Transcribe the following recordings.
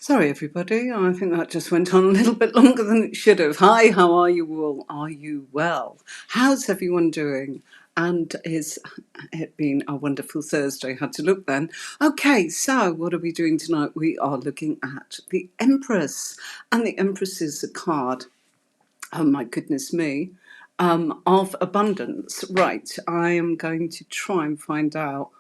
Sorry, everybody. I think that just went on a little bit longer than it should have. Hi, how are you all? Are you well? How's everyone doing? And is it been a wonderful Thursday? Had to look then. Okay, so what are we doing tonight? We are looking at the Empress. And the Empress is a card, oh my goodness me, of abundance. Right, I am going to try and find out.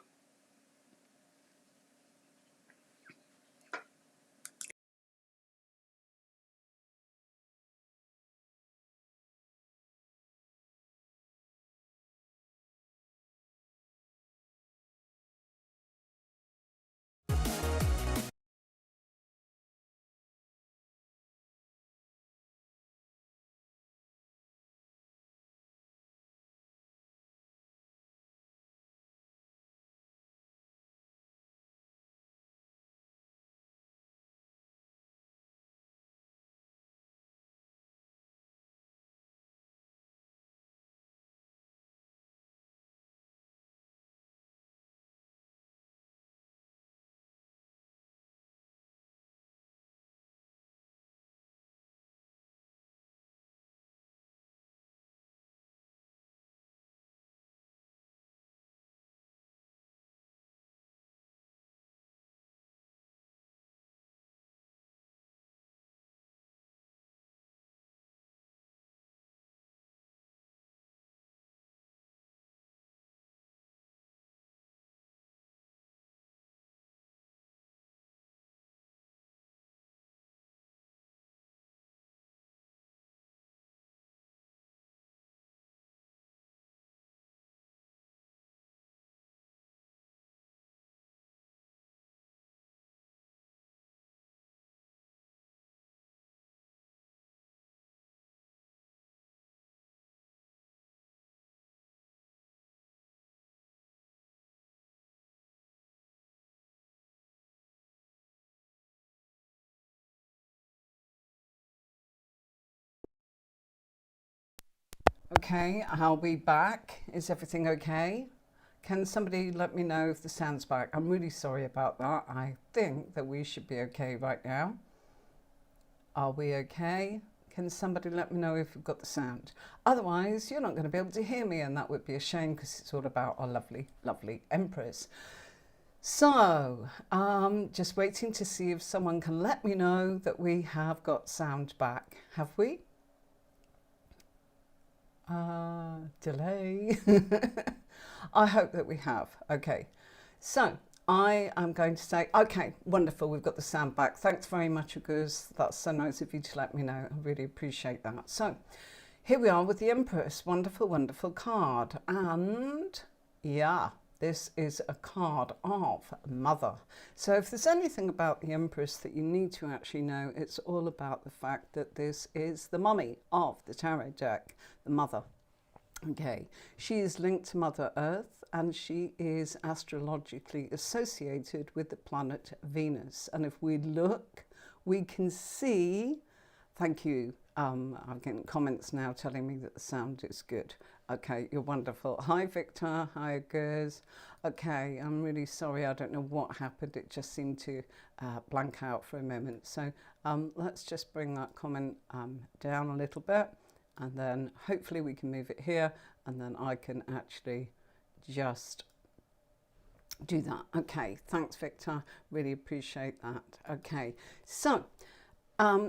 Okay, I'll be back. Is everything okay? Can somebody let me know if the sound's back? I'm really sorry about that. I think that we should be okay right now. Are we okay? Can somebody let me know if we've got the sound? Otherwise, you're not going to be able to hear me, and that would be a shame because it's all about our lovely, lovely Empress. So, just waiting to see if someone can let me know that we have got sound back. Have we? Delay. I hope that we have. Okay, so I am going to say, okay, wonderful, we've got the sound back. Thanks very much, because that's so nice of you to let me know. I really appreciate that. So here we are with the Empress. Wonderful, wonderful card. And yeah, this is a card of Mother. So if there's anything about the Empress that you need to actually know, it's all about the fact that this is the mummy of the tarot deck, the Mother. Okay, she is linked to Mother Earth, and she is astrologically associated with the planet Venus. And if we look, we can see, thank you, I'm getting comments now telling me that the sound is good. Okay, you're wonderful. Hi Victor, hi Gers. Okay, I'm really sorry, I don't know what happened. It just seemed to blank out for a moment. So let's just bring that comment down a little bit, and then hopefully we can move it here, and then I can actually just do that. Okay, thanks Victor, really appreciate that. Okay, so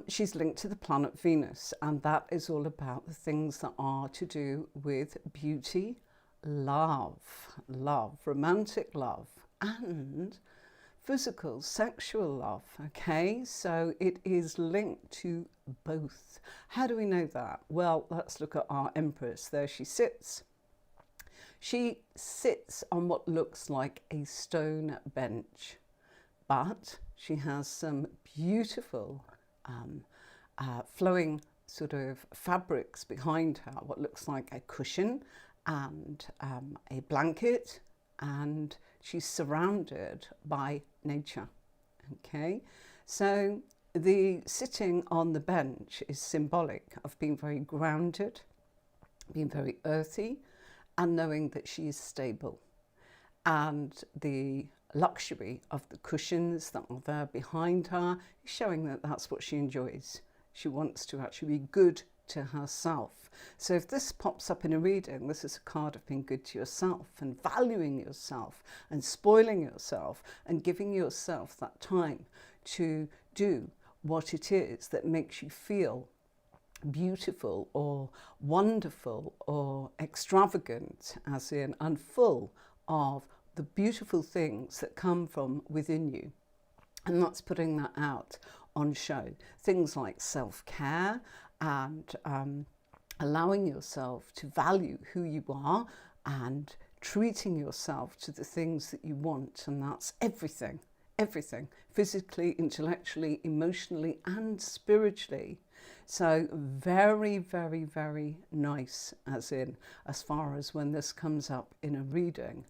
she's linked to the planet Venus, and that is all about the things that are to do with beauty, love, romantic love, and physical, sexual love. Okay, so it is linked to both. How do we know that? Well, let's look at our Empress. There she sits. She sits on what looks like a stone bench, but she has some beautiful flowing sort of fabrics behind her, what looks like a cushion and a blanket, and she's surrounded by nature. Okay, so the sitting on the bench is symbolic of being very grounded, being very earthy, and knowing that she is stable. And the luxury of the cushions that are there behind her is showing that that's what she enjoys. She wants to actually be good to herself. So if this pops up in a reading, this is a card of being good to yourself and valuing yourself and spoiling yourself and giving yourself that time to do what it is that makes you feel beautiful or wonderful or extravagant, as in, and full of the beautiful things that come from within you. And that's putting that out on show. Things like self-care and allowing yourself to value who you are and treating yourself to the things that you want. And that's everything, everything, physically, intellectually, emotionally, and spiritually. So very, very, very nice, as far as when this comes up in a reading.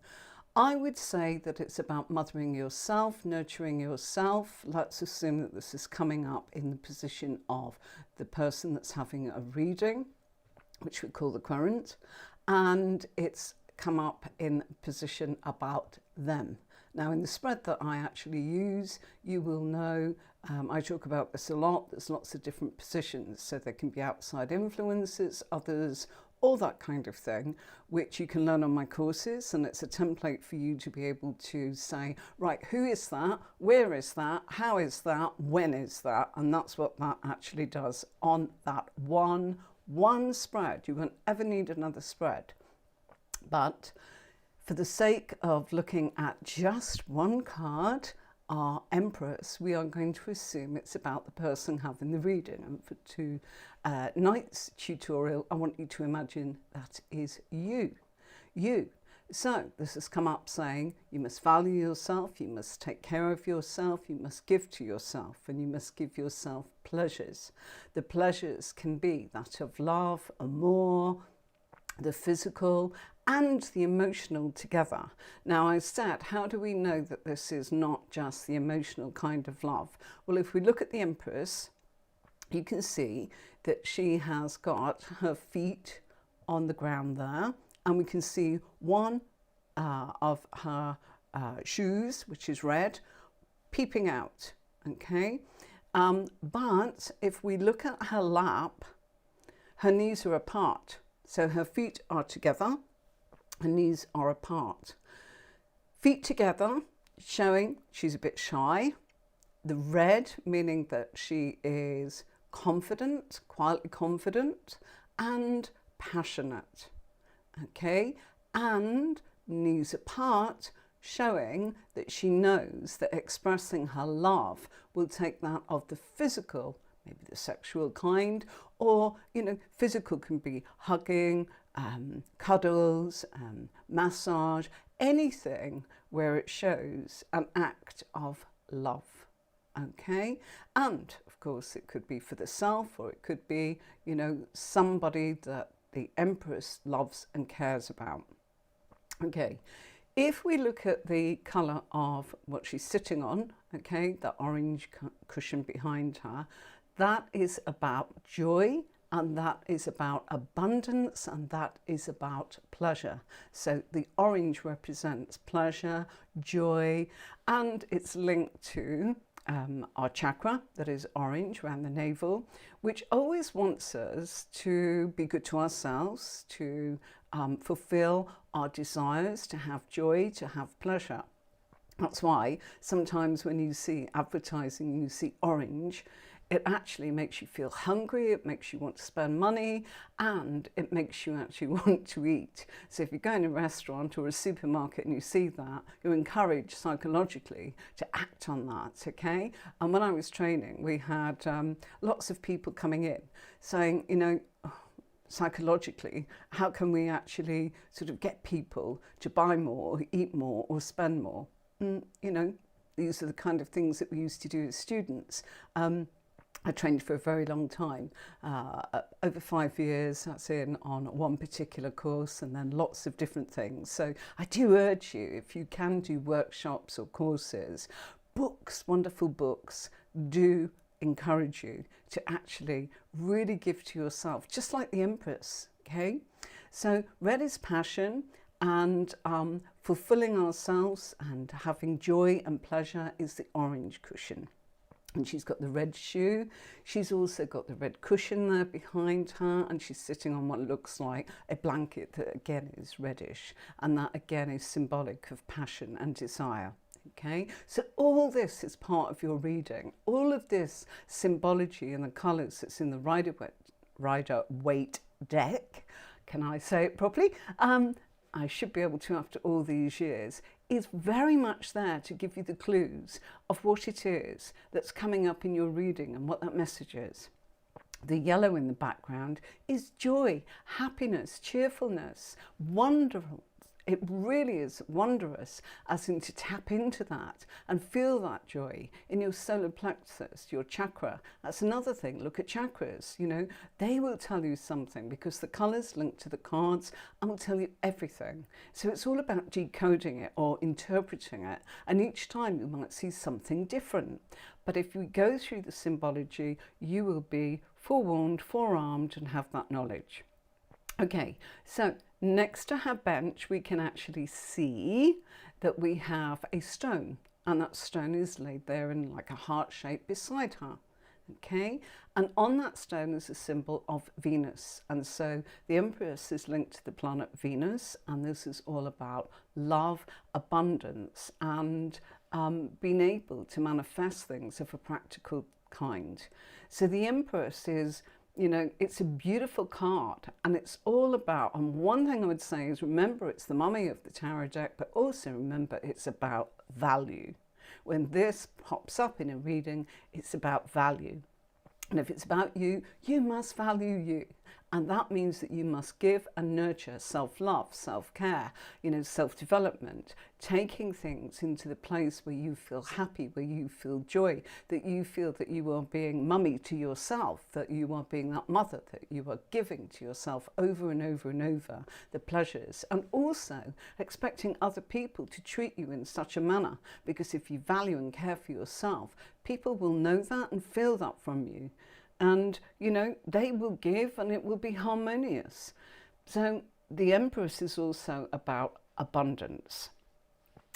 I would say that it's about mothering yourself, nurturing yourself. Let's assume that this is coming up in the position of the person that's having a reading, which we call the querent, and it's come up in position about them. Now, in the spread that I actually use, you will know, I talk about this a lot, there's lots of different positions, so there can be outside influences, others, all that kind of thing, which you can learn on my courses, and it's a template for you to be able to say, right, who is that, where is that, how is that, when is that, and that's what that actually does on that one spread. You won't ever need another spread. But for the sake of looking at just one card, our Empress, we are going to assume it's about the person having the reading. And for tonight's tutorial, I want you to imagine that is you. So this has come up saying you must value yourself, you must take care of yourself, you must give to yourself, and you must give yourself pleasures. The pleasures can be that of love, amour, the physical and the emotional together. Now, I said, how do we know that this is not just the emotional kind of love? Well, if we look at the Empress, you can see that she has got her feet on the ground there, and we can see one of her shoes, which is red, peeping out, okay? But if we look at her lap, her knees are apart. So her feet are together, her knees are apart. Feet together, showing she's a bit shy. The red, meaning that she is confident, quietly confident, and passionate. Okay, and knees apart, showing that she knows that expressing her love will take that of the physical, maybe the sexual kind, or, you know, physical can be hugging, cuddles, massage, anything where it shows an act of love. Okay, and of course it could be for the self, or it could be, you know, somebody that the Empress loves and cares about. Okay, if we look at the colour of what she's sitting on, okay, the orange cushion behind her, that is about joy, and that is about abundance, and that is about pleasure. So the orange represents pleasure, joy, and it's linked to our chakra that is orange around the navel, which always wants us to be good to ourselves, to fulfill our desires, to have joy, to have pleasure. That's why sometimes when you see advertising, you see orange, it actually makes you feel hungry, it makes you want to spend money, and it makes you actually want to eat. So if you go in a restaurant or a supermarket and you see that, you're encouraged psychologically to act on that, okay? And when I was training, we had lots of people coming in saying, you know, psychologically, how can we actually sort of get people to buy more, eat more, or spend more? You know, these are the kind of things that we used to do as students. I trained for a very long time, over 5 years, that's in on one particular course, and then lots of different things. So I do urge you, if you can do workshops or courses, books, wonderful books, do encourage you to actually really give to yourself, just like the Empress, okay? So red is passion, And fulfilling ourselves and having joy and pleasure is the orange cushion. And she's got the red shoe. She's also got the red cushion there behind her, and she's sitting on what looks like a blanket that again is reddish, and that again is symbolic of passion and desire. Okay, so all this is part of your reading. All of this symbology and the colours that's in the Rider-Waite deck, can I say it properly? I should be able to after all these years, is very much there to give you the clues of what it is that's coming up in your reading and what that message is. The yellow in the background is joy, happiness, cheerfulness, wonderful. It really is wondrous, as in to tap into that and feel that joy in your solar plexus, your chakra. That's another thing. Look at chakras, you know, they will tell you something because the colours linked to the cards and will tell you everything. So it's all about decoding it or interpreting it. And each time you might see something different. But if you go through the symbology, you will be forewarned, forearmed, and have that knowledge. Okay, so next to her bench, we can actually see that we have a stone, and that stone is laid there in like a heart shape beside her. Okay, and on that stone is a symbol of Venus, and so the Empress is linked to the planet Venus, and this is all about love, abundance, and being able to manifest things of a practical kind. So the Empress is, you know, it's a beautiful card, and it's all about, and one thing I would say is remember it's the mummy of the tarot deck, but also remember it's about value. When this pops up in a reading, it's about value. And if it's about you, you must value you. And that means that you must give and nurture self-love, self-care, you know, self-development, taking things into the place where you feel happy, where you feel joy, that you feel that you are being mummy to yourself, that you are being that mother, that you are giving to yourself over and over and over the pleasures, and also expecting other people to treat you in such a manner, because if you value and care for yourself, people will know that and feel that from you. And, you know, they will give and it will be harmonious. So the Empress is also about abundance.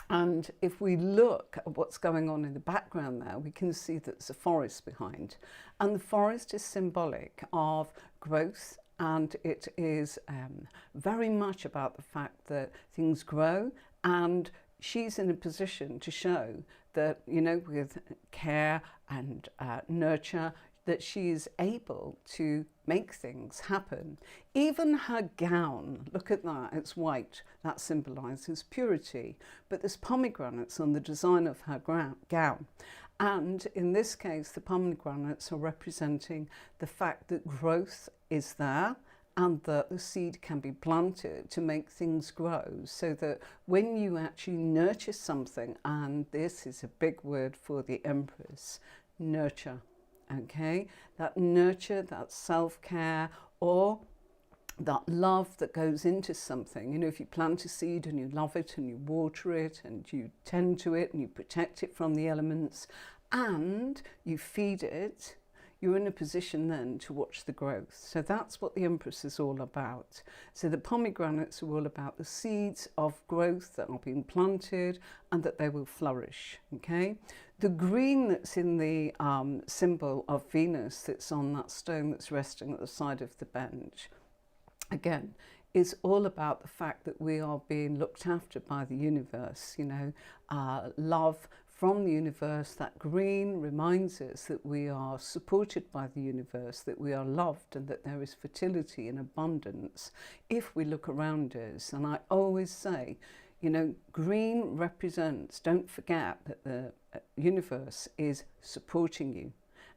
And if we look at what's going on in the background there, we can see that there's a forest behind. And the forest is symbolic of growth, and it is very much about the fact that things grow, and she's in a position to show that, you know, with care and nurture, that she is able to make things happen. Even her gown, look at that, it's white, that symbolises purity, but there's pomegranates on the design of her gown. And in this case, the pomegranates are representing the fact that growth is there, and that the seed can be planted to make things grow, so that when you actually nurture something, and this is a big word for the Empress, nurture. Okay, that nurture, that self-care, or that love that goes into something. You know, if you plant a seed and you love it and you water it and you tend to it and you protect it from the elements and you feed it, you're in a position then to watch the growth. So that's what the Empress is all about. So the pomegranates are all about the seeds of growth that are being planted and that they will flourish, okay? The green that's in the symbol of Venus that's on that stone that's resting at the side of the bench, again, is all about the fact that we are being looked after by the universe, you know, love from the universe. That green reminds us that we are supported by the universe, that we are loved, and that there is fertility and abundance if we look around us. And I always say, you know, green represents, don't forget that the universe is supporting you.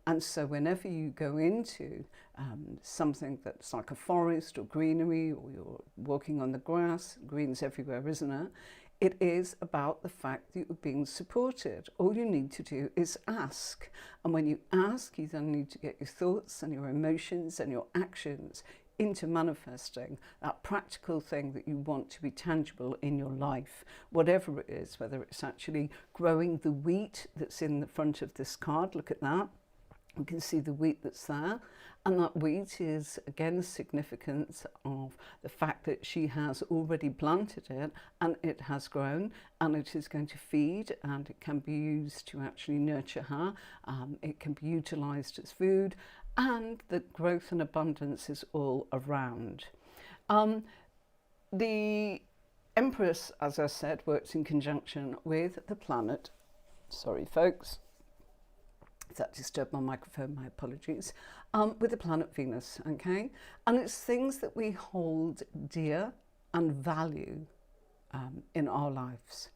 And so whenever you go into something that's like a forest or greenery, or you're walking on the grass, green's everywhere, isn't it? It is about the fact that you're being supported. All you need to do is ask. And when you ask, you then need to get your thoughts and your emotions and your actions into manifesting that practical thing that you want to be tangible in your life, whatever it is, whether it's actually growing the wheat that's in the front of this card, look at that. You can see the wheat that's there, and that wheat is again significant of the fact that she has already planted it and it has grown and it is going to feed, and it can be used to actually nurture her. It can be utilized as food, and the growth and abundance is all around. The Empress, as I said, works in conjunction with the planet. Sorry, folks. If that disturbed my microphone, my apologies. With the planet Venus, okay? And it's things that we hold dear and value in our lives.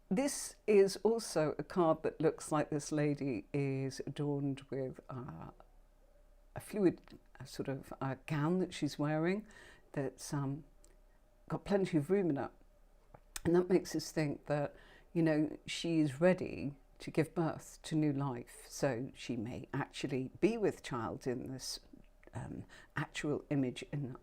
This is also a card that looks like this lady is adorned with a fluid sort of gown that she's wearing that's got plenty of room in it. And that makes us think that, you know, she's ready to give birth to new life. So she may actually be with child in this actual image in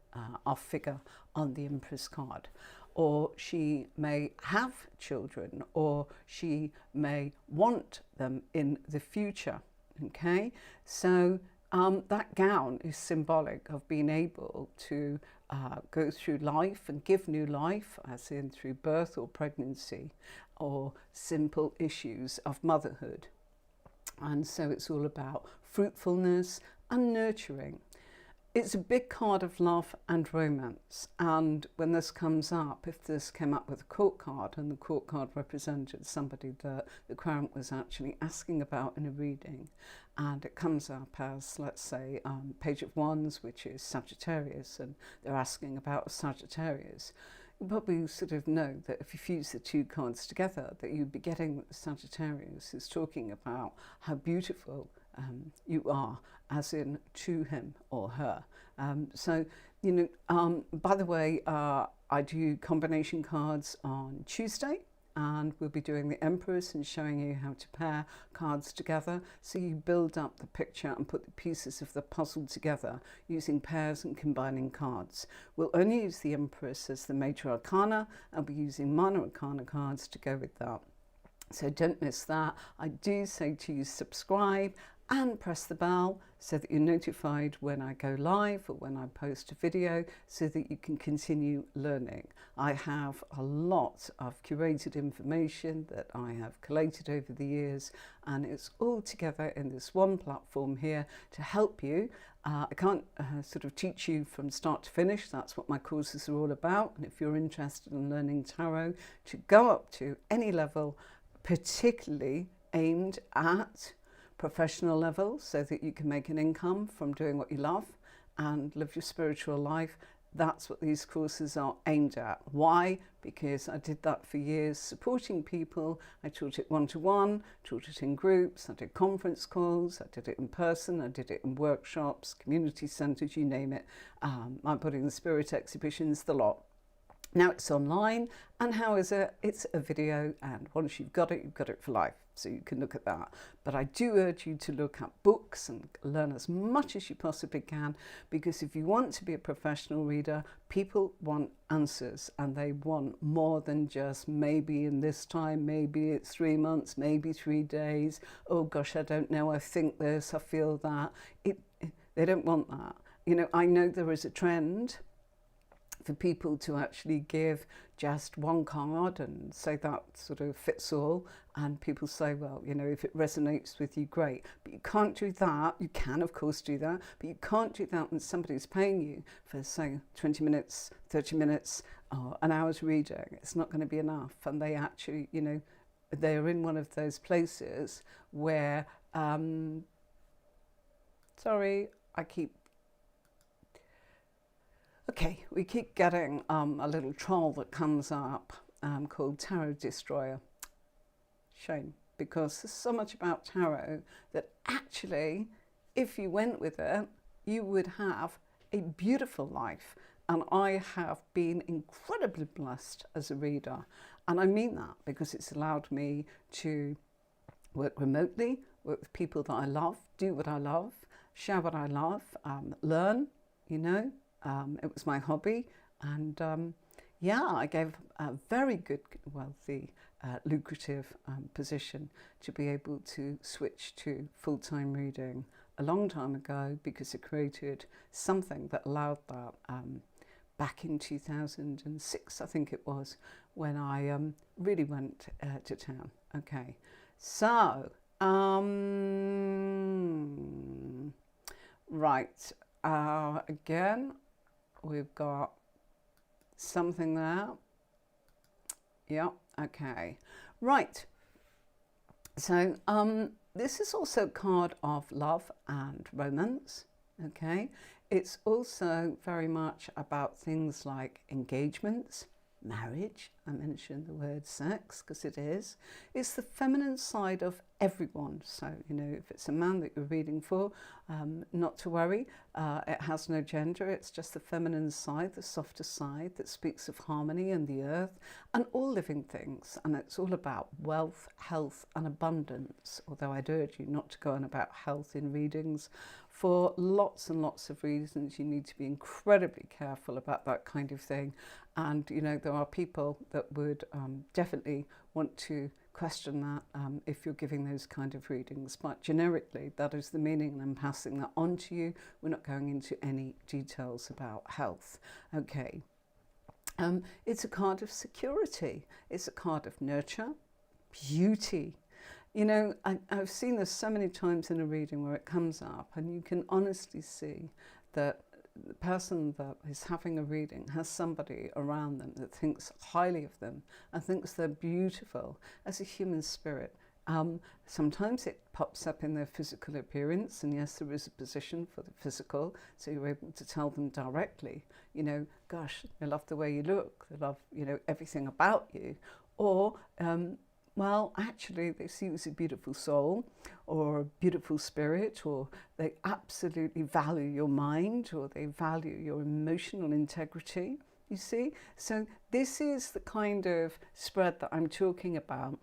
our figure on the Empress card. Or she may have children, or she may want them in the future, okay? So that gown is symbolic of being able to go through life and give new life, as in through birth or pregnancy, or simple issues of motherhood. And so it's all about fruitfulness and nurturing. It's a big card of love and romance, and when this comes up, if this came up with a court card and the court card represented somebody that the Crown was actually asking about in a reading, and it comes up as, let's say, Page of Wands, which is Sagittarius, and they're asking about a Sagittarius, you probably sort of know that if you fuse the two cards together, that you'd be getting that Sagittarius is talking about how beautiful you are, as in to him or her. So, you know, by the way, I do combination cards on Tuesday, and we'll be doing the Empress and showing you how to pair cards together. So you build up the picture and put the pieces of the puzzle together using pairs and combining cards. We'll only use the Empress as the major arcana. I'll be using minor arcana cards to go with that. So don't miss that. I do say to you, subscribe and press the bell so that you're notified when I go live or when I post a video, so that you can continue learning. I have a lot of curated information that I have collated over the years, and it's all together in this one platform here to help you. I can't sort of teach you from start to finish. That's what my courses are all about. And if you're interested in learning tarot to go up to any level, particularly aimed at professional level, so that you can make an income from doing what you love and live your spiritual life, that's what these courses are aimed at. Why? Because I did that for years, supporting people. I taught it one-to-one, taught it in groups, I did conference calls, I did it in person, I did it in workshops, community centres, you name it. I'm putting the spirit exhibitions, the lot. Now it's online, and how is it? It's a video, and once you've got it for life, so you can look at that. But I do urge you to look at books and learn as much as you possibly can, because if you want to be a professional reader, people want answers, and they want more than just maybe in this time, maybe it's 3 months, maybe 3 days, oh gosh, I don't know, I think this, I feel that. They don't want that. You know, I know there is a trend for people to actually give just one card and say that sort of fits all, and people say, well, you know, if it resonates with you, great, but you can't do that. You can of course do that, but you can't do that when somebody's paying you for, say, 20 minutes, 30 minutes or an hour's reading. It's not going to be enough. And they actually, you know, they're in one of those places where we keep getting a little troll that comes up called Tarot Destroyer. Shame, because there's so much about tarot that actually, if you went with it, you would have a beautiful life. And I have been incredibly blessed as a reader. And I mean that because it's allowed me to work remotely, work with people that I love, do what I love, share what I love, learn, you know. It was my hobby, and yeah, I gave a very good, wealthy, lucrative position to be able to switch to full-time reading a long time ago, because it created something that allowed that back in 2006, I think it was, when I really went to town. Okay, so right, again, we've got something there. Yeah, okay, right. So this is also a card of love and romance. Okay, it's also very much about things like engagements, marriage. I mentioned the word sex because it is. It's the feminine side of everyone. So, you know, if it's a man that you're reading for, not to worry. It has no gender. It's just the feminine side, the softer side that speaks of harmony and the earth and all living things. And it's all about wealth, health and abundance. Although I'd urge you not to go on about health in readings. For lots and lots of reasons, you need to be incredibly careful about that kind of thing. And, you know, there are people that would definitely want to question that if you're giving those kind of readings. But generically, that is the meaning, and I'm passing that on to you. We're not going into any details about health. Okay. It's a card of security. It's a card of nurture, beauty. You know, I've seen this so many times in a reading where it comes up and you can honestly see that the person that is having a reading has somebody around them that thinks highly of them and thinks they're beautiful as a human spirit. Sometimes it pops up in their physical appearance, and yes, there is a position for the physical, so you're able to tell them directly, you know, gosh, they love the way you look, they love, you know, everything about you. Or well, actually, they see you as a beautiful soul or a beautiful spirit, or they absolutely value your mind, or they value your emotional integrity, you see? So this is the kind of spread that I'm talking about.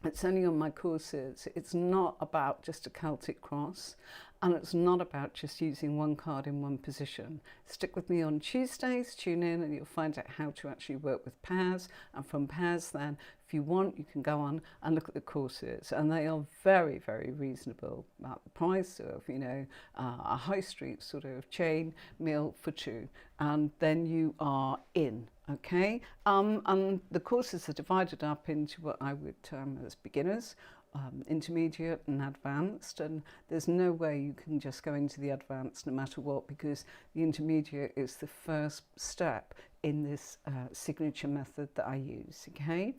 It's only on my courses. It's not about just a Celtic cross, and it's not about just using one card in one position. Stick with me on Tuesdays, tune in, and you'll find out how to actually work with pairs. And from pairs then, if you want, you can go on and look at the courses, and they are very, very reasonable at the price of, you know, a high street sort of chain meal for two, and then you are in. Okay, and the courses are divided up into what I would term as beginners, intermediate and advanced, and there's no way you can just go into the advanced no matter what, because the intermediate is the first step in this signature method that I use. Okay,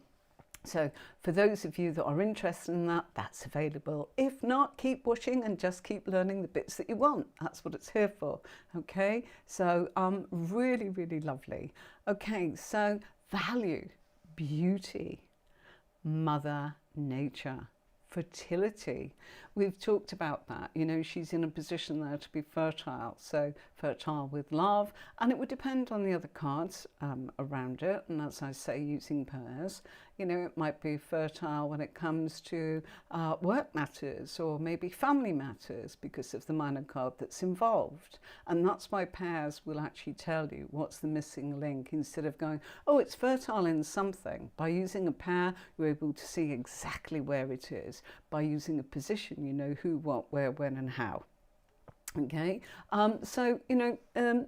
so for those of you that are interested in that, that's available. If not, keep watching and just keep learning the bits that you want. That's what it's here for. Okay, so really, really lovely. Okay, so value, beauty, Mother Nature, fertility. We've talked about that. You know, she's in a position there to be fertile, so fertile with love, and it would depend on the other cards around it. And as I say, using pairs, you know, it might be fertile when it comes to work matters or maybe family matters because of the minor card that's involved. And that's why pairs will actually tell you what's the missing link, instead of going, oh, it's fertile in something. By using a pair, you're able to see exactly where it is. By using a position, you know who, what, where, when and how. Okay, so, you know,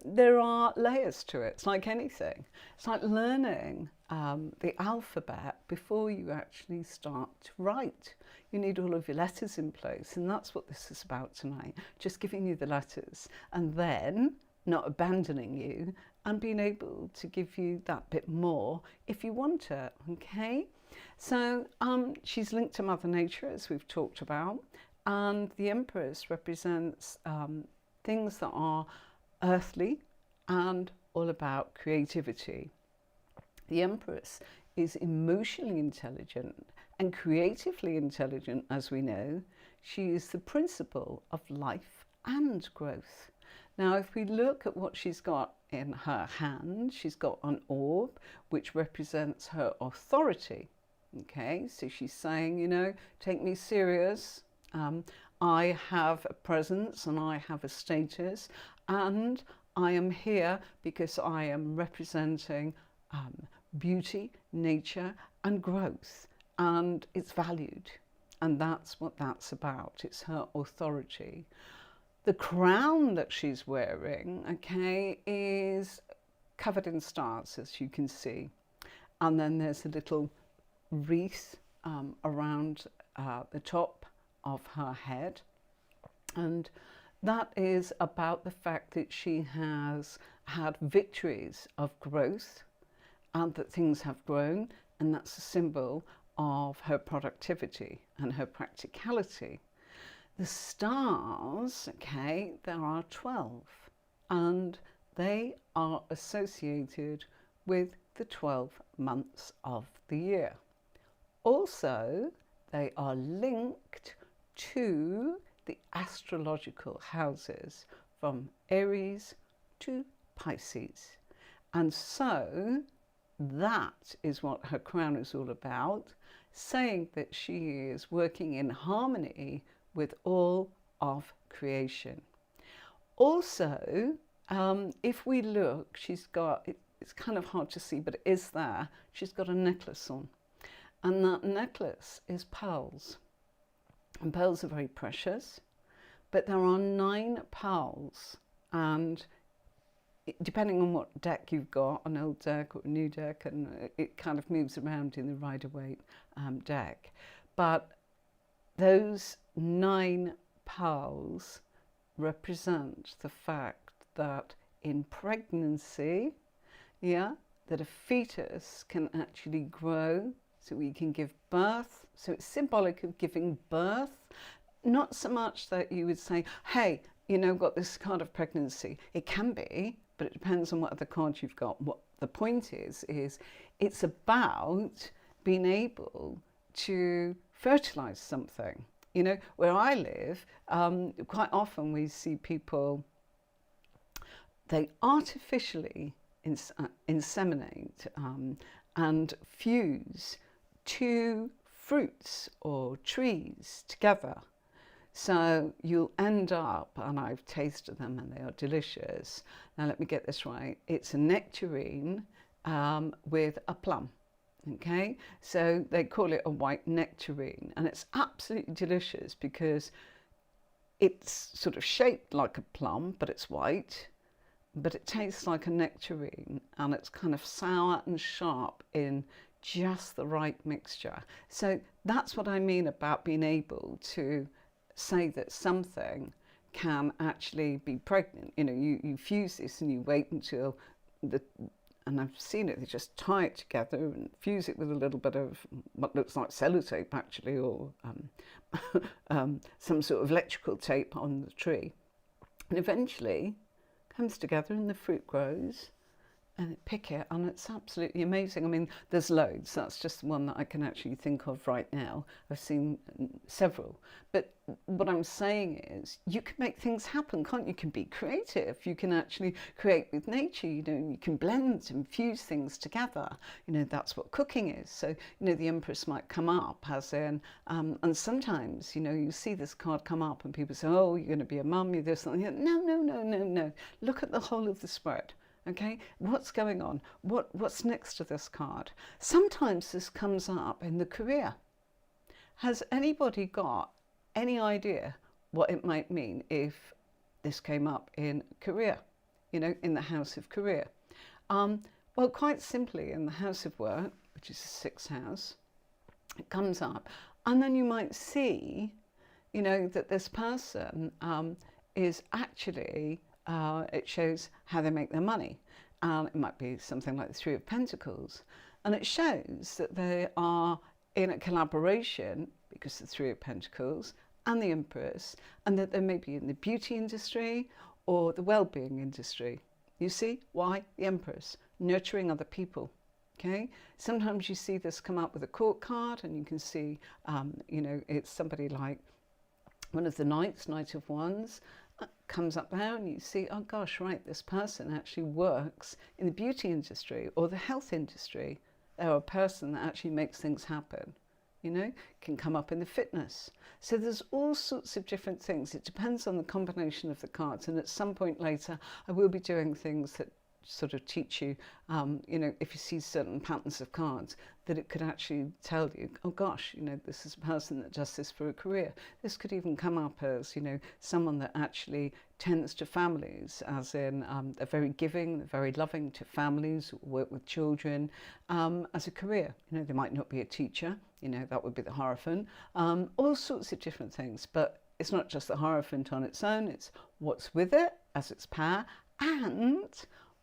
there are layers to it. It's like anything. It's like learning the alphabet before you actually start to write. You need all of your letters in place, and that's what this is about tonight. Just giving you the letters and then not abandoning you and being able to give you that bit more if you want it. Okay, so she's linked to Mother Nature, as we've talked about. And the Empress represents things that are earthly and all about creativity. The Empress is emotionally intelligent and creatively intelligent, as we know. She is the principle of life and growth. Now, if we look at what she's got in her hand, she's got an orb, which represents her authority. Okay, so she's saying, you know, take me serious. I have a presence and I have a status, and I am here because I am representing beauty, nature and growth, and it's valued, and that's what that's about. It's her authority. The crown that she's wearing, okay, is covered in stars, as you can see, and then there's a little wreath around the top of her head, and that is about the fact that she has had victories of growth and that things have grown, and that's a symbol of her productivity and her practicality. The stars, okay, there are 12, and they are associated with the 12 months of the year. Also, they are linked to the astrological houses from Aries to Pisces. And so that is what her crown is all about, saying that she is working in harmony with all of creation. Also, if we look, she's got, it's kind of hard to see, but it is there, she's got a necklace on. And that necklace is pearls. And pearls are very precious, but there are 9 pearls, and depending on what deck you've got, an old deck or a new deck, and it kind of moves around in the Rider-Waite deck. But those 9 pearls represent the fact that in pregnancy, that a fetus can actually grow, so we can give birth. So it's symbolic of giving birth, not so much that you would say, hey, got this card of pregnancy. It can be, but it depends on what other cards you've got. What the point is it's about being able to fertilize something. Where I live, quite often we see people, they artificially inseminate and fuse 2 fruits or trees together. So you'll end up, and I've tasted them and they are delicious. Now let me get this right. It's a nectarine with a plum. Okay, so they call it a white nectarine, and it's absolutely delicious because it's sort of shaped like a plum, but it's white, but it tastes like a nectarine, and it's kind of sour and sharp in just the right mixture. So that's what I mean about being able to say that something can actually be pregnant. You fuse this and you wait until and I've seen it, they just tie it together and fuse it with a little bit of what looks like sellotape actually, or some sort of electrical tape on the tree. And eventually comes together and the fruit grows, and pick it, and it's absolutely amazing. I mean, there's loads. That's just the one that I can actually think of right now. I've seen several. But what I'm saying is, you can make things happen, can't you? You can be creative. You can actually create with nature. You can blend and fuse things together. That's what cooking is. So, the Empress might come up as in, and sometimes, you see this card come up and people say, oh, you're going to be a mum, you're this, and that. No. Look at the whole of the spread. Okay, what's going on? What's next to this card? Sometimes this comes up in the career. Has anybody got any idea what it might mean if this came up in career, in the house of career? Well, quite simply, in the house of work, which is the 6th house, it comes up, and then you might see, that this person is actually it shows how they make their money. It might be something like the 3 of Pentacles. And it shows that they are in a collaboration, because the 3 of Pentacles and the Empress, and that they may be in the beauty industry or the well-being industry. You see why? The Empress, nurturing other people. Okay, sometimes you see this come up with a court card, and you can see, it's somebody like one of the knights, Knight of Wands, comes up there, and you see, oh gosh, right, this person actually works in the beauty industry or the health industry. They're a person that actually makes things happen, can come up in the fitness. So there's all sorts of different things. It depends on the combination of the cards, and at some point later I will be doing things that sort of teach you, you know, if you see certain patterns of cards, that it could actually tell you, oh gosh, you know, this is a person that does this for a career. This could even come up as, you know, someone that actually tends to families, as in they're very giving, they're very loving to families, work with children, as a career. You know, they might not be a teacher, you know, that would be the Hierophant, all sorts of different things. But it's not just the Hierophant on its own, it's what's with it as its power and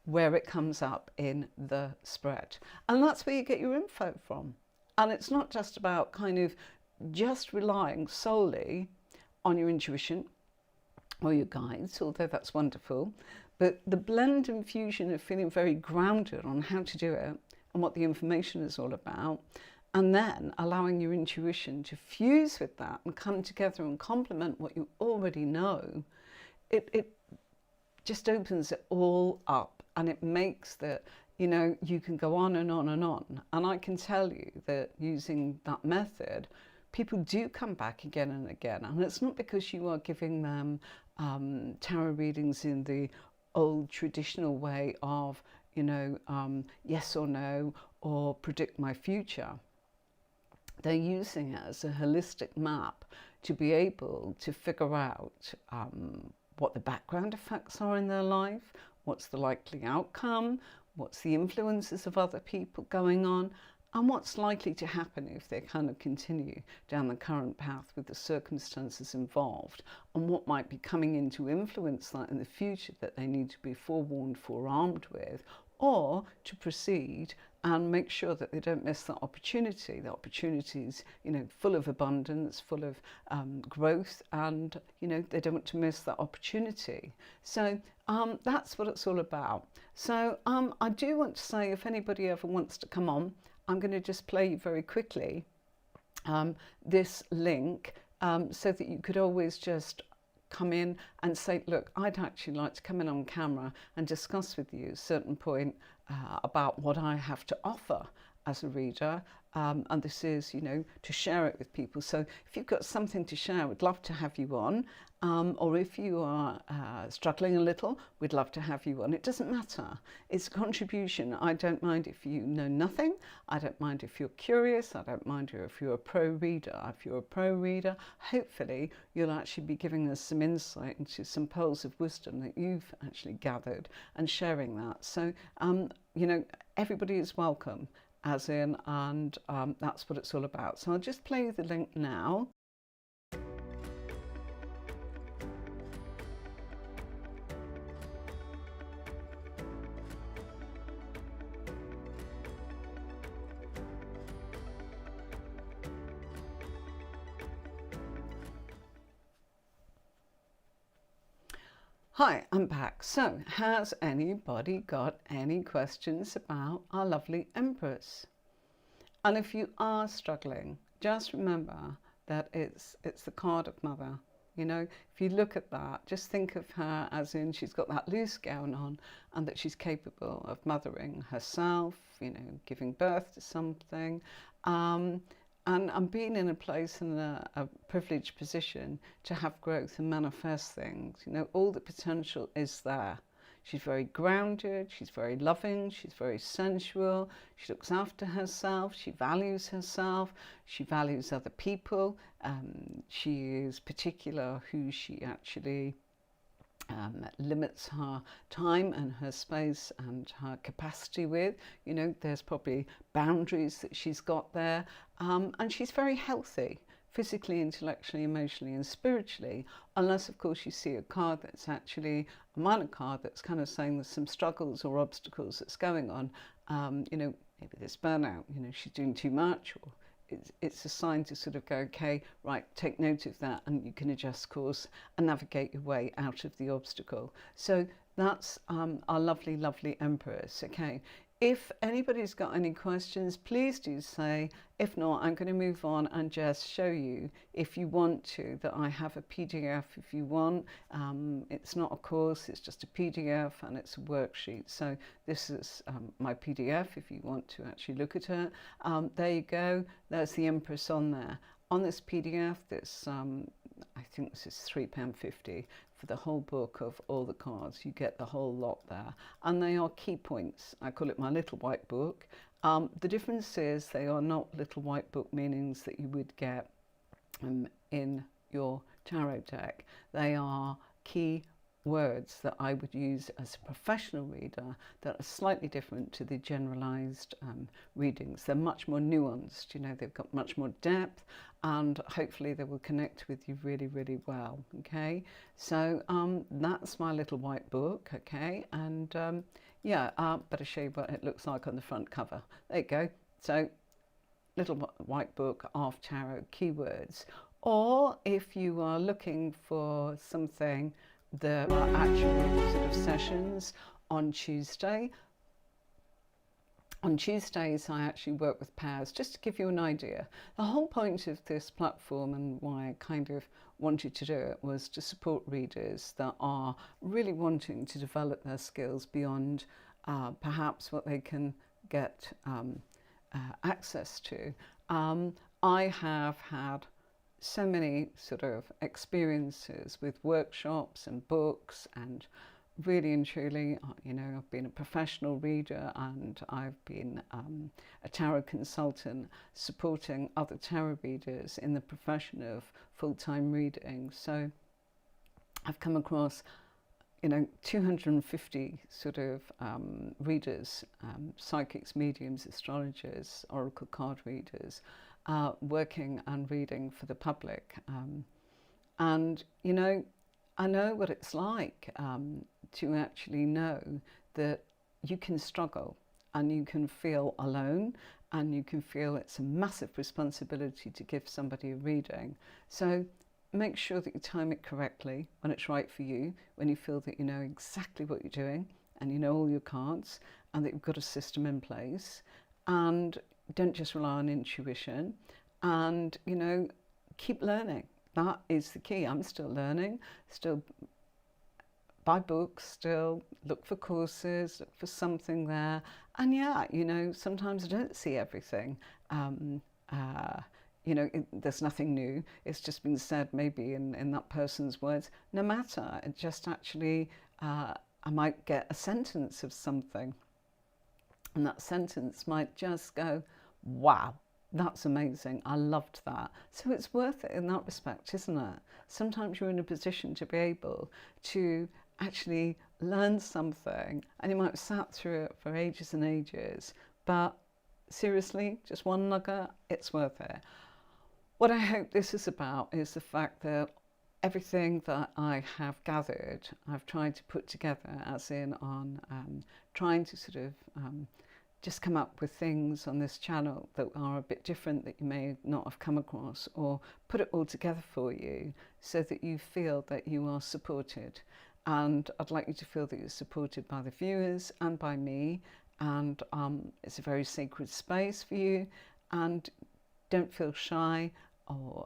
where it comes up in the spread. And that's where you get your info from. And it's not just about kind of just relying solely on your intuition or your guides, although that's wonderful, but the blend and fusion of feeling very grounded on how to do it and what the information is all about, and then allowing your intuition to fuse with that and come together and complement what you already know, it just opens it all up. And it makes that, you know, you can go on and on and on. And I can tell you that using that method, people do come back again and again. And it's not because you are giving them tarot readings in the old traditional way of, you know, yes or no, or predict my future. They're using it as a holistic map to be able to figure out what the background effects are in their life, what's the likely outcome, what's the influences of other people going on, and what's likely to happen if they kind of continue down the current path with the circumstances involved, and what might be coming in to influence that in the future that they need to be forewarned, forearmed with, or to proceed and make sure that they don't miss that opportunity. The opportunity's, you know, full of abundance, full of growth, and, you know, they don't want to miss that opportunity. So that's what it's all about. So I do want to say, if anybody ever wants to come on, I'm going to just play you very quickly this link so that you could always just come in and say, look, I'd actually like to come in on camera and discuss with you at a certain point about what I have to offer as a reader. And this is, you know, to share it with people. So if you've got something to share, we'd love to have you on. Or if you are struggling a little, we'd love to have you on. It doesn't matter. It's a contribution. I don't mind if you know nothing. I don't mind if you're curious. I don't mind if you're a pro reader. If you're a pro reader, hopefully you'll actually be giving us some insight into some pearls of wisdom that you've actually gathered and sharing that. So, you know, everybody is welcome, as in, and that's what it's all about. So I'll just play you the link now. Hi, I'm back. So, has anybody got any questions about our lovely Empress? And if you are struggling, just remember that it's the card of Mother. You know, if you look at that, just think of her as in she's got that loose gown on, and that she's capable of mothering herself, you know, giving birth to something. And being in a place, in a privileged position to have growth and manifest things. You know, all the potential is there. She's very grounded, she's very loving, she's very sensual, she looks after herself, she values other people. She is particular who she actually limits her time and her space and her capacity with. You know, there's probably boundaries that she's got there, and she's very healthy physically, intellectually, emotionally and spiritually, unless of course you see a card that's actually a minor card that's kind of saying there's some struggles or obstacles that's going on. You know, maybe there's burnout, you know, she's doing too much, or it's a sign to sort of go, okay, right, take note of that, and you can adjust course and navigate your way out of the obstacle. So that's our lovely, lovely Empress. Okay, if anybody's got any questions, please do say. If not, I'm going to move on and just show you, if you want to, that I have a PDF if you want. It's not a course, it's just a PDF and it's a worksheet. So this is my PDF if you want to actually look at it. There you go, there's the Empress on there. On this PDF, this I think this is £3.50 for the whole book of all the cards. You get the whole lot there, and they are key points. I call it my little white book. The difference is they are not little white book meanings that you would get in your tarot deck. They are key words that I would use as a professional reader that are slightly different to the generalized readings. They're much more nuanced, you know, they've got much more depth, and hopefully they will connect with you really, really well. Okay, so that's my little white book. Okay, and yeah, better show you what it looks like on the front cover. There you go. So little white book of tarot keywords. Or if you are looking for something, there are actual sort of sessions on Tuesday. On Tuesdays, I actually work with pairs, just to give you an idea. The whole point of this platform and why I kind of wanted to do it was to support readers that are really wanting to develop their skills beyond perhaps what they can get access to. I have had so many sort of experiences with workshops and books, and really and truly, you know, I've been a professional reader, and I've been a tarot consultant supporting other tarot readers in the profession of full-time reading. So I've come across, you know, 250 sort of readers, psychics, mediums, astrologers, oracle card readers, working and reading for the public. And, you know, I know what it's like to actually know that you can struggle and you can feel alone, and you can feel it's a massive responsibility to give somebody a reading. So make sure that you time it correctly when it's right for you, when you feel that you know exactly what you're doing and you know all your cards and that you've got a system in place. And don't just rely on intuition, and, you know, keep learning. That is the key. I'm still learning, still buy books, still look for courses, look for something there. And yeah, you know, sometimes I don't see everything. You know, there's nothing new. It's just been said maybe in that person's words. No matter, it just actually, I might get a sentence of something, and that sentence might just go, wow, that's amazing, I loved that. So it's worth it in that respect, isn't it? Sometimes you're in a position to be able to actually learn something, and you might have sat through it for ages and ages, but seriously, just one nugget, it's worth it. What I hope this is about is the fact that everything that I have gathered, I've tried to put together, as in on trying to sort of just come up with things on this channel that are a bit different, that you may not have come across, or put it all together for you so that you feel that you are supported. And I'd like you to feel that you're supported by the viewers and by me, and it's a very sacred space for you, and don't feel shy or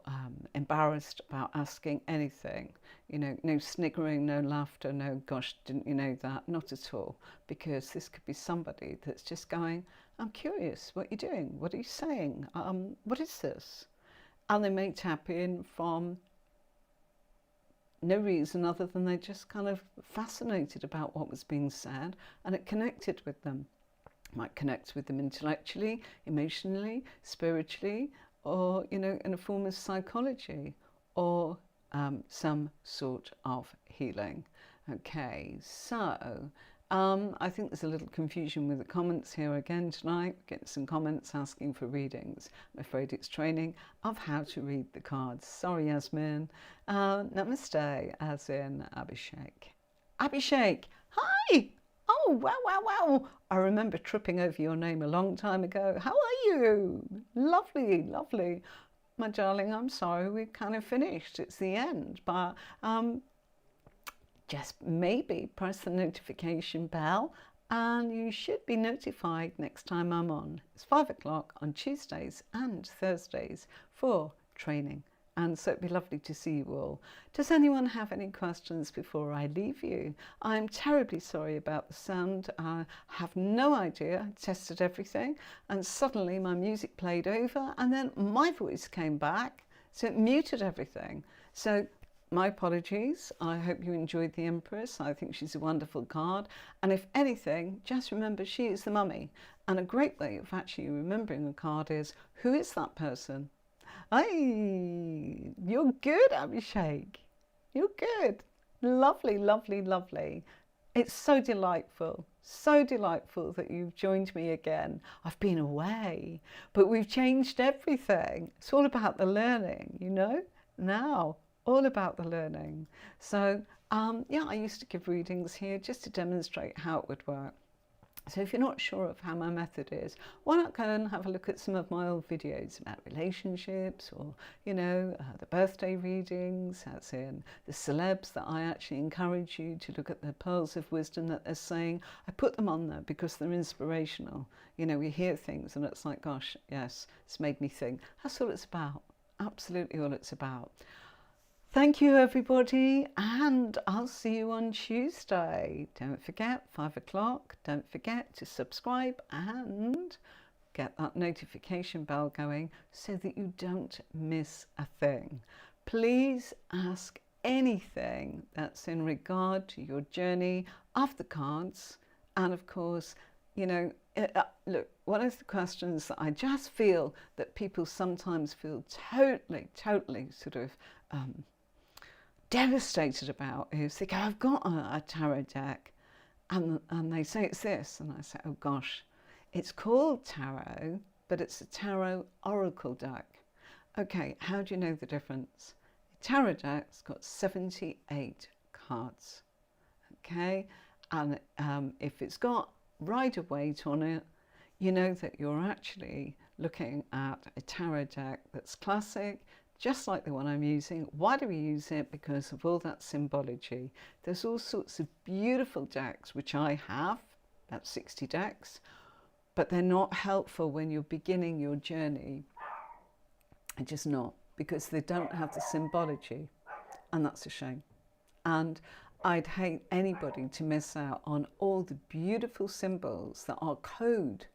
embarrassed about asking anything. You know, no sniggering, no laughter, no gosh, didn't you know that? Not at all, because this could be somebody that's just going, I'm curious what you're doing, what are you saying, what is this? And they may tap in from no reason other than they just kind of fascinated about what was being said, and it connected with them. It might connect with them intellectually, emotionally, spiritually, or, you know, in a form of psychology, or some sort of healing. Okay, so I think there's a little confusion with the comments here again tonight. We're getting some comments asking for readings. I'm afraid it's training of how to read the cards. Sorry, Yasmin. Namaste, as in Abhishek. Abhishek, hi! Oh, wow, wow, wow. I remember tripping over your name a long time ago. How are you? Lovely, lovely. My darling, I'm sorry, we've kind of finished. It's the end, but just maybe press the notification bell and you should be notified next time I'm on. It's 5 o'clock on Tuesdays and Thursdays for training. And so it'd be lovely to see you all. Does anyone have any questions before I leave you? I'm terribly sorry about the sound. I have no idea. I tested everything and suddenly my music played over and then my voice came back, so it muted everything. So my apologies. I hope you enjoyed the Empress. I think she's a wonderful card. And if anything, just remember she is the mummy. And a great way of actually remembering a card is, who is that person? Hey, you're good, Abhishek. You're good. Lovely, lovely, lovely. It's so delightful that you've joined me again. I've been away, but we've changed everything. It's all about the learning, you know, now, all about the learning. So, yeah, I used to give readings here just to demonstrate how it would work. So if you're not sure of how my method is, why not go and have a look at some of my old videos about relationships, or, you know, the birthday readings, as in the celebs that I actually encourage you to look at the pearls of wisdom that they're saying. I put them on there because they're inspirational. You know, we hear things and it's like, gosh, yes, it's made me think. That's all it's about. Absolutely all it's about. Thank you, everybody, and I'll see you on Tuesday. Don't forget, 5 o'clock. Don't forget to subscribe and get that notification bell going so that you don't miss a thing. Please ask anything that's in regard to your journey of the cards. And of course, you know, look, one of the questions that I just feel that people sometimes feel totally sort of devastated about is they go, I've got a tarot deck, and they say it's this, and I say, oh gosh, it's called tarot, but it's a tarot oracle deck. Okay, how do you know the difference? A tarot deck's got 78 cards, okay, and if it's got Rider-Waite on it, you know that you're actually looking at a tarot deck that's classic, just like the one I'm using. Why do we use it? Because of all that symbology. There's all sorts of beautiful decks, which I have, about 60 decks, but they're not helpful when you're beginning your journey. They're just not, because they don't have the symbology, and that's a shame. And I'd hate anybody to miss out on all the beautiful symbols that are code,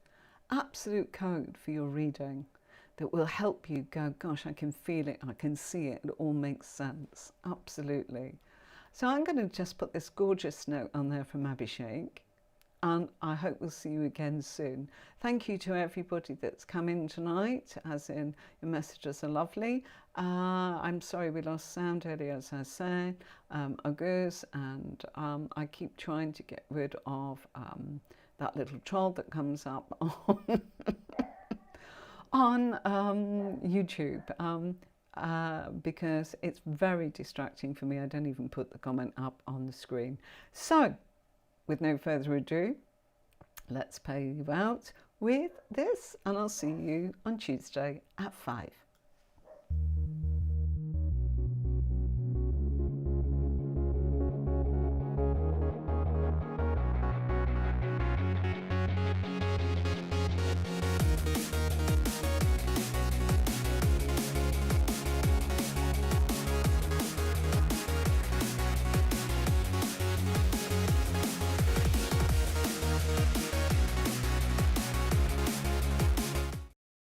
absolute code for your reading, that will help you go, gosh, I can feel it, I can see it, it all makes sense. Absolutely. So I'm going to just put this gorgeous note on there from Abhishek, and I hope we'll see you again soon. Thank you to everybody that's come in tonight, as in your messages are lovely. I'm sorry we lost sound earlier, as I said, August, and I keep trying to get rid of that little troll that comes up on YouTube, because it's very distracting for me. I don't even put the comment up on the screen. So, with no further ado, let's pay you out with this, and I'll see you on Tuesday at 5.